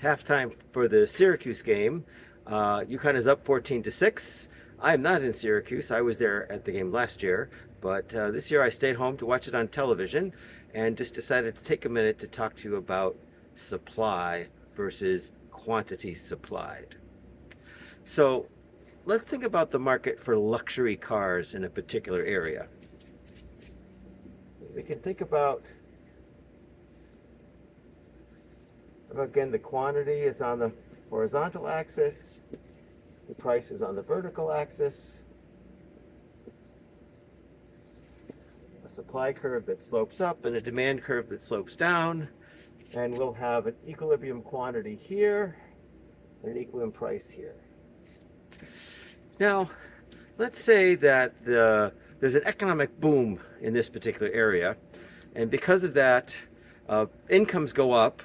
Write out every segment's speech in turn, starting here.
halftime for the Syracuse game. UConn is up 14-6. I am not in Syracuse. I was there at the game last year, but this year I stayed home to watch it on television and just decided to take a minute to talk to you about supply versus quantity supplied. So let's think about the market for luxury cars in a particular area. We can think about, again, the quantity is on the horizontal axis, the price is on the vertical axis, a supply curve that slopes up and a demand curve that slopes down, and we'll have an equilibrium quantity here and an equilibrium price here. Now, let's say that there's an economic boom in this particular area, and because of that, incomes go up.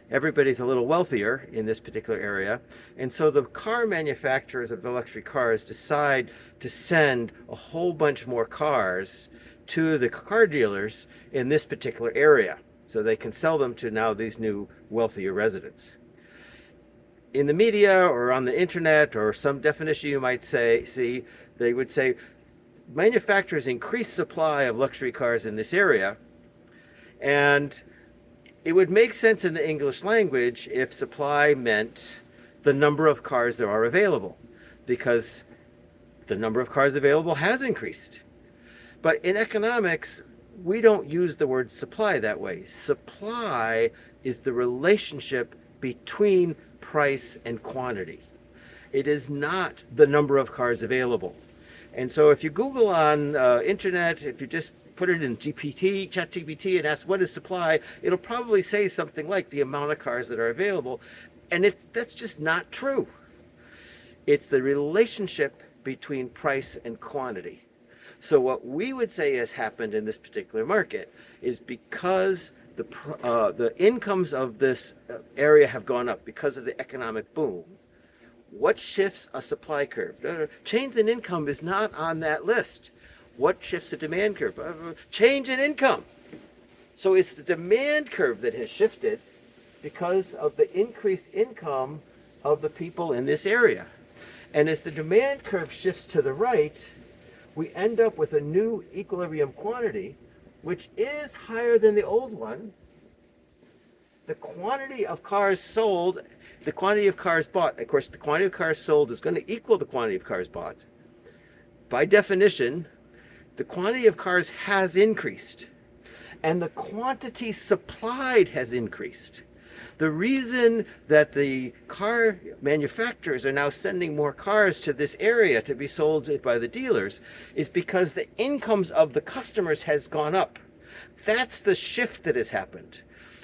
Everybody's a little wealthier in this particular area, and so the car manufacturers of the luxury cars decide to send a whole bunch more cars to the car dealers in this particular area, so they can sell them to now these new wealthier residents. In the media or on the internet or some definition you might see, they would say manufacturers increase supply of luxury cars in this area, and it would make sense in the English language if supply meant the number of cars there are available, because the number of cars available has increased. But in economics, we don't use the word supply that way. Supply is the relationship between price and quantity. It is not the number of cars available. And so if you Google on internet, if you just put it in ChatGPT, and ask what is supply, it'll probably say something like the amount of cars that are available. And that's just not true. It's the relationship between price and quantity. So what we would say has happened in this particular market is because the incomes of this area have gone up because of the economic boom. What shifts a supply curve? Change in income is not on that list. What shifts the demand curve? Change in income. So it's the demand curve that has shifted because of the increased income of the people in this area. And as the demand curve shifts to the right, we end up with a new equilibrium quantity, which is higher than the old one. The quantity of cars sold, the quantity of cars bought, of course, the quantity of cars sold is going to equal the quantity of cars bought. By definition, the quantity of cars has increased, and the quantity supplied has increased. The reason that the car manufacturers are now sending more cars to this area to be sold by the dealers is because the incomes of the customers has gone up. That's the shift that has happened.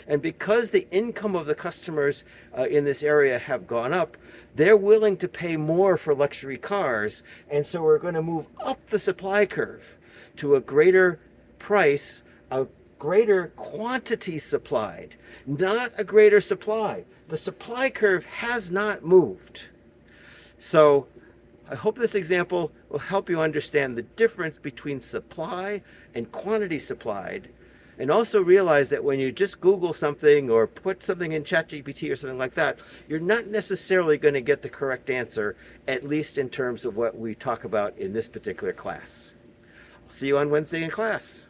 And because the income of the customers in this area have gone up, they're willing to pay more for luxury cars. And so we're going to move up the supply curve to a greater price, a greater quantity supplied, not a greater supply. The supply curve has not moved. So I hope this example will help you understand the difference between supply and quantity supplied, and also realize that when you just Google something or put something in ChatGPT or something like that, you're not necessarily going to get the correct answer, at least in terms of what we talk about in this particular class. I'll see you on Wednesday in class.